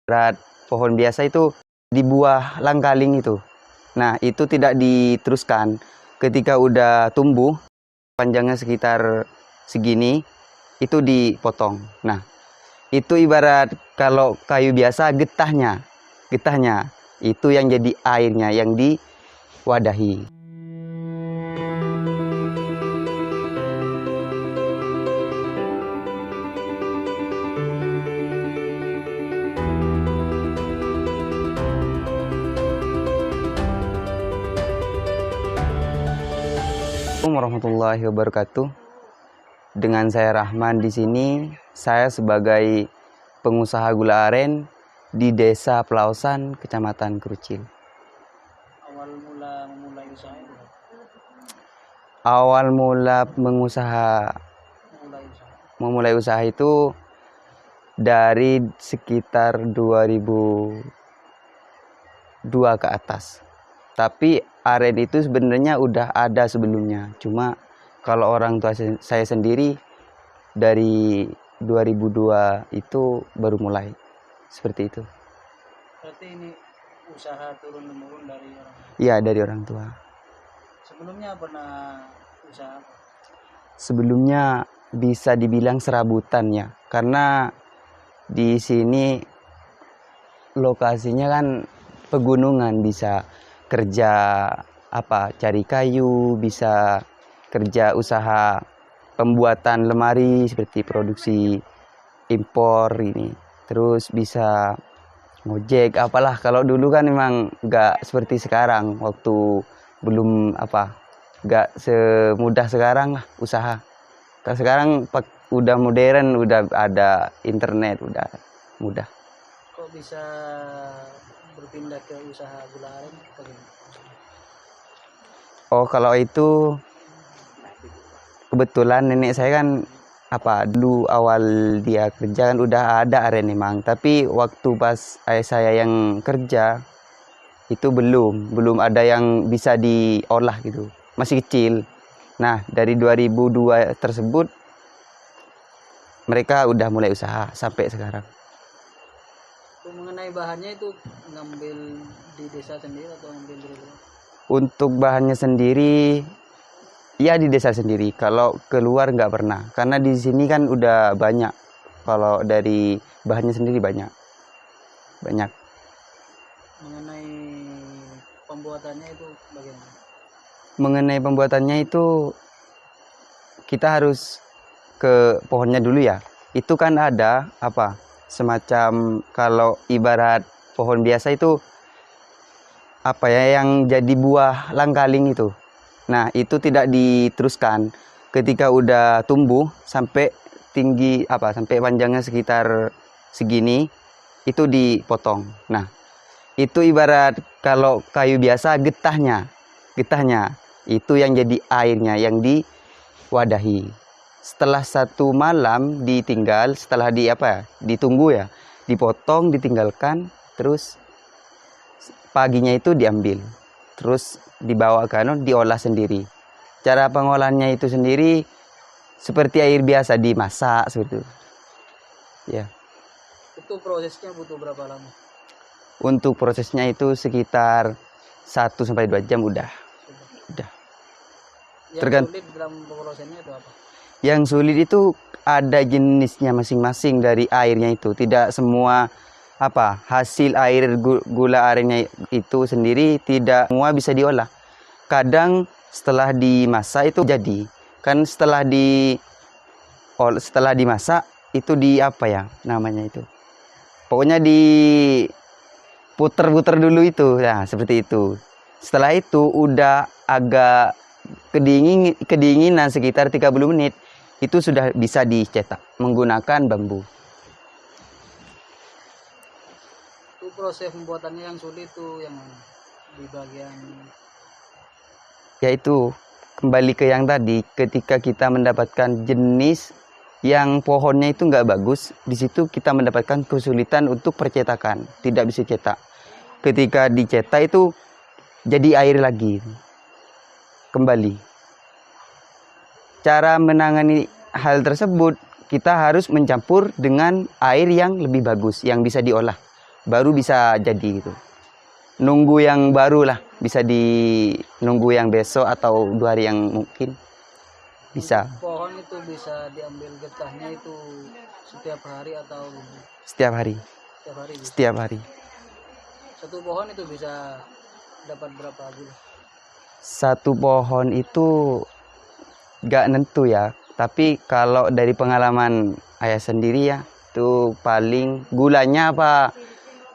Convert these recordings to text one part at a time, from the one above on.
Berat pohon biasa itu di buah langkaling itu. Nah, itu tidak diteruskan. Ketika udah tumbuh, panjangnya sekitar segini, itu dipotong. Nah, itu ibarat kalau kayu biasa getahnya itu yang jadi airnya yang diwadahi. Assalamualaikum warahmatullahi wabarakatuh. Dengan saya Rahman di sini, saya sebagai pengusaha gula aren di Desa Pelausan, Kecamatan Krucil. Awal mula memulai usaha itu? Awal mula memulai usaha itu dari sekitar 2002 ke atas. Tapi aren itu sebenarnya udah ada sebelumnya. Cuma kalau orang tua saya sendiri dari 2002 itu baru mulai. Seperti itu. Berarti ini usaha turun-temurun dari orang tua? Iya, dari orang tua. Sebelumnya pernah usaha? Sebelumnya bisa dibilang serabutan ya. Karena di sini lokasinya kan pegunungan, bisa kerja cari kayu, bisa kerja usaha pembuatan lemari seperti produksi impor ini, terus bisa ngojek apalah. Kalau dulu kan memang nggak seperti sekarang, waktu belum nggak semudah sekarang lah usaha. Kalau sekarang udah modern, udah ada internet, udah mudah. Kok bisa berpindah ke usaha gula aren? Oh, kalau itu kebetulan nenek saya kan dulu awal dia kerja kan udah ada aren memang, tapi waktu pas ayah saya yang kerja itu belum ada yang bisa diolah gitu, masih kecil. Nah, dari 2002 tersebut mereka udah mulai usaha sampai sekarang. Mengenai bahannya itu ngambil di desa sendiri atau ngambil dari luar? Untuk bahannya sendiri ya di desa sendiri. Kalau keluar nggak pernah, karena di sini kan udah banyak. Kalau dari bahannya sendiri banyak. Mengenai pembuatannya itu bagaimana? Mengenai pembuatannya itu kita harus ke pohonnya dulu ya. Itu kan ada semacam, kalau ibarat pohon biasa itu yang jadi buah langkaling itu. Nah, itu tidak diteruskan. Ketika udah tumbuh sampai tinggi sampai panjangnya sekitar segini, itu dipotong. Nah, itu ibarat kalau kayu biasa getahnya itu yang jadi airnya yang diwadahi. Setelah satu malam ditinggal, setelah ditunggu ya, dipotong, ditinggalkan, terus paginya itu diambil, terus dibawa ke diolah sendiri. Cara pengolahannya itu sendiri seperti air biasa, dimasak seperti itu. Ya. Itu prosesnya butuh berapa lama? Untuk prosesnya itu sekitar 1-2 jam udah. Yang sulit dalam prosesnya itu apa? Yang sulit itu ada jenisnya masing-masing dari airnya itu. Tidak semua hasil air gula arennya itu sendiri tidak semua bisa diolah. Kadang setelah dimasak itu jadi. Kan setelah dimasak itu namanya itu. Pokoknya diputer-puter dulu itu. Nah, seperti itu. Setelah itu udah agak kedinginan sekitar 30 menit. Itu sudah bisa dicetak menggunakan bambu. Itu proses pembuatannya yang sulit tuh yang di bagian, yaitu kembali ke yang tadi, ketika kita mendapatkan jenis yang pohonnya itu nggak bagus, di situ kita mendapatkan kesulitan untuk percetakan, tidak bisa cetak. Ketika dicetak itu jadi air lagi kembali. Cara menangani hal tersebut, kita harus mencampur dengan air yang lebih bagus, yang bisa diolah. baru bisa jadi gitu. Nunggu yang baru lah, bisa nunggu yang besok atau 2 hari yang mungkin bisa. Pohon itu bisa diambil getahnya itu setiap hari atau Setiap hari, setiap hari bisa. setiap hari. Satu pohon itu bisa dapat berapa buah? Satu pohon itu gak nentu ya, tapi kalau dari pengalaman ayah sendiri ya, itu paling gulanya apa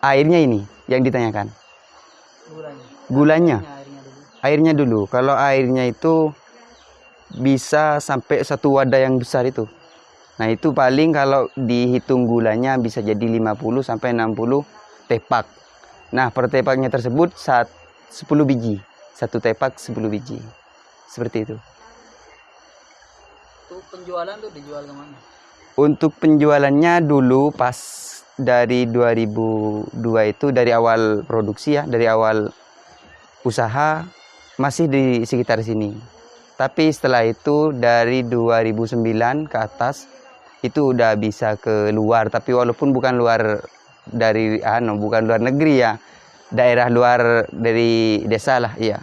airnya ini yang ditanyakan. Gulanya, Airnya dulu. airnya dulu. Kalau airnya itu bisa sampai 1 wadah yang besar itu. Nah itu paling kalau dihitung gulanya bisa jadi 50 sampai 60 tepak. Nah per tepaknya tersebut 10 biji. 1 tepak 10 biji. Seperti itu. Untuk penjualan tuh dijual kemana? Untuk penjualannya dulu pas dari 2002 itu dari awal produksi ya, dari awal usaha masih di sekitar sini. Tapi setelah itu dari 2009 ke atas itu udah bisa ke luar, tapi walaupun bukan luar dari bukan luar negeri ya. Daerah luar dari desa lah, iya.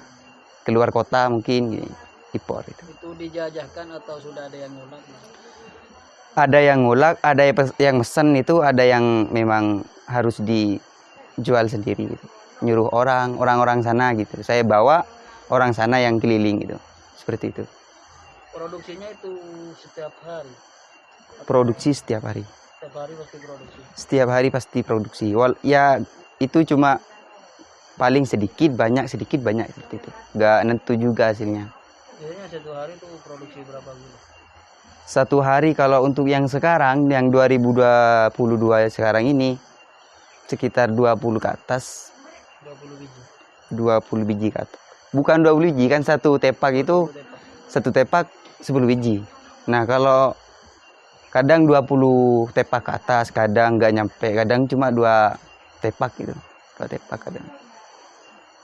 Keluar kota mungkin impor itu. Itu dijajahkan atau sudah ada yang ngulak? Ada yang ngulak, ada yang mesen itu, ada yang memang harus dijual sendiri gitu. Nyuruh orang-orang sana gitu. Saya bawa orang sana yang keliling gitu. Seperti itu. Produksinya itu setiap hari? Produksi setiap hari. Setiap hari pasti produksi? Setiap hari pasti produksi. Ya itu cuma paling sedikit banyak seperti itu. Gak nentu juga hasilnya. Biasanya satu hari itu produksi berapa bulan? Satu hari kalau untuk yang sekarang, yang 2022 sekarang ini, sekitar 20 ke atas. 20 biji? 20 biji ke atas. Bukan 20 biji, kan satu tepak itu, satu tepak 10 biji. Nah kalau kadang 20 tepak ke atas, kadang nggak nyampe, kadang cuma 2 tepak gitu. 2 tepak kadang.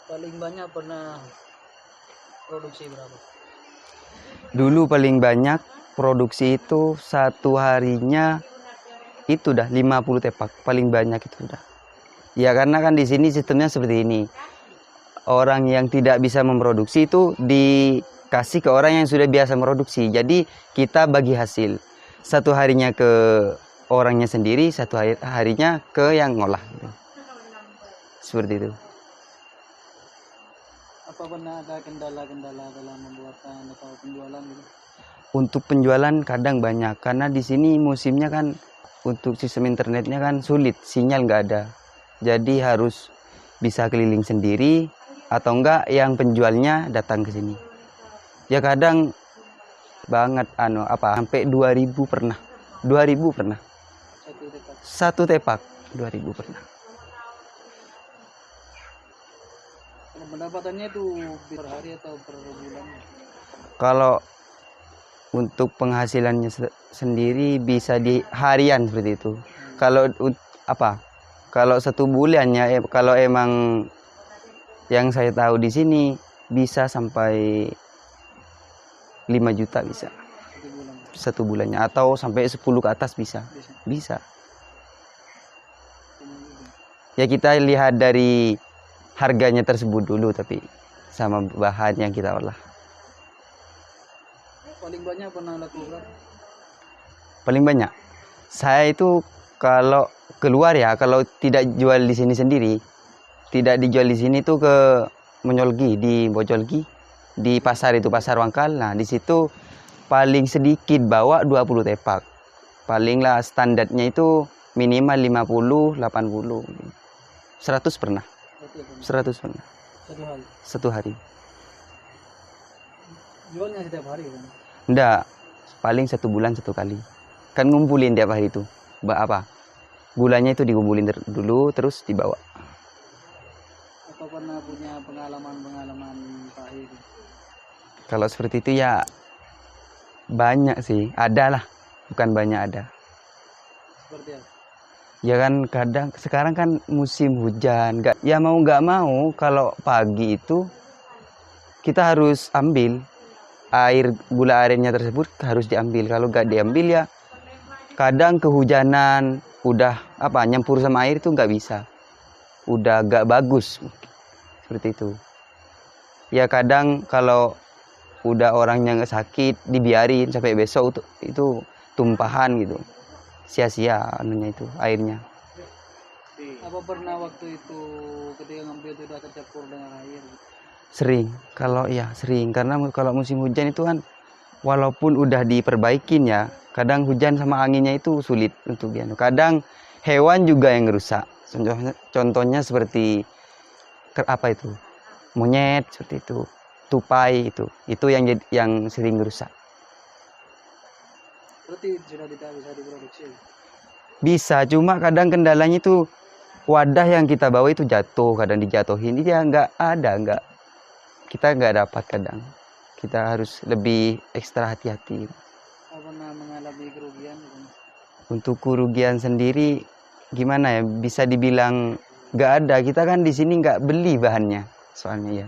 Paling banyak pernah produksi berapa? Dulu paling banyak produksi itu satu harinya itu udah 50 tepak, paling banyak itu udah. Ya karena kan di sini sistemnya seperti ini. Orang yang tidak bisa memproduksi itu dikasih ke orang yang sudah biasa memproduksi. Jadi kita bagi hasil. Satu harinya ke orangnya sendiri, satu harinya ke yang ngolah. Seperti itu. Apa pernah ada kendala-kendala dalam membuatan atau penjualan gitu? Untuk penjualan kadang banyak karena di sini musimnya kan untuk sistem internetnya kan sulit, sinyal nggak ada. Jadi harus bisa keliling sendiri atau enggak yang penjualnya datang ke sini. Ya kadang banget sampai 2000 pernah. 2000 pernah. Satu tepak 2000 pernah. Pendapatannya itu per hari atau per bulan? Kalau untuk penghasilannya sendiri bisa di harian seperti itu. Kalau Kalau 1 bulannya kalau emang yang saya tahu di sini bisa sampai 5 juta bisa. 1 bulannya atau sampai 10 ke atas bisa. Bisa. Ya kita lihat dari harganya tersebut dulu tapi sama bahan yang kita olah. Paling banyak pernah laku berapa? Paling banyak. Saya itu kalau keluar ya, kalau tidak jual di sini sendiri, tidak dijual di sini tuh ke Menyolgi, di Bojolgi, di pasar itu, pasar Wangkal. Nah, di situ paling sedikit bawa 20 tepak. Palinglah standarnya itu minimal 50, 80. 100 pernah. 100 pernah. Satu hari. Jualnya setiap hari kan? Enggak, paling 1 bulan 1 kali. Kan ngumpulin tiap hari itu. Gulanya itu dikumpulin dulu terus dibawa. Atau pernah punya pengalaman pahit? Kalau seperti itu ya banyak sih, ada lah. Bukan banyak, ada. Seperti apa? Ya kan kadang sekarang kan musim hujan, nggak mau kalau pagi itu kita harus ambil gula arennya tersebut harus diambil. Kalau nggak diambil ya kadang kehujanan udah nyampur sama air itu nggak bisa. udah agak bagus seperti itu. Ya kadang kalau udah orangnya nggak sakit dibiarin sampai besok itu tumpahan gitu, sia-sia anunya itu airnya. Apa pernah waktu itu ketika ngambil itu udah tercampur dengan air gitu? Sering, kalau ya sering, karena kalau musim hujan itu kan walaupun udah diperbaikin ya, kadang hujan sama anginnya itu sulit untuk kadang hewan juga yang rusak. Contohnya seperti apa itu, monyet seperti itu, tupai itu yang sering rusak. Berarti sudah tidak bisa diproduksi. Bisa, cuma kadang kendalanya itu wadah yang kita bawa itu jatuh, kadang dijatuhin, dia kita nggak dapat kadang. Kita harus lebih ekstra hati-hati. Apa pernah mengalami kerugian? Untuk kerugian sendiri gimana ya? Bisa dibilang nggak ada. Kita kan di sini nggak beli bahannya, soalnya ya.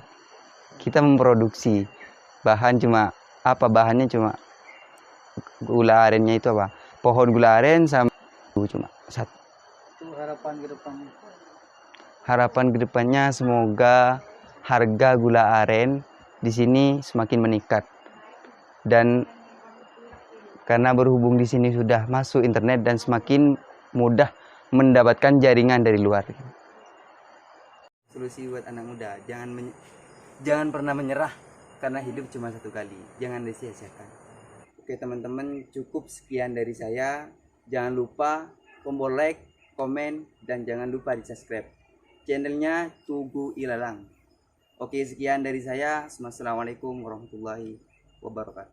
Kita memproduksi bahan bahannya cuma gula arennya itu apa? Pohon gula aren sama cuma satu. Itu harapan ke depannya. Harapan kedepannya semoga harga gula aren di sini semakin meningkat, dan karena berhubung di sini sudah masuk internet dan semakin mudah mendapatkan jaringan dari luar. Solusi buat anak muda, jangan pernah menyerah karena hidup cuma satu kali, jangan disia-siakan. Oke teman-teman, cukup sekian dari saya. Jangan lupa tombol like, komen, dan jangan lupa di subscribe channelnya Tugu Ilalang. Oke, sekian dari saya. Wassalamualaikum warahmatullahi wabarakatuh.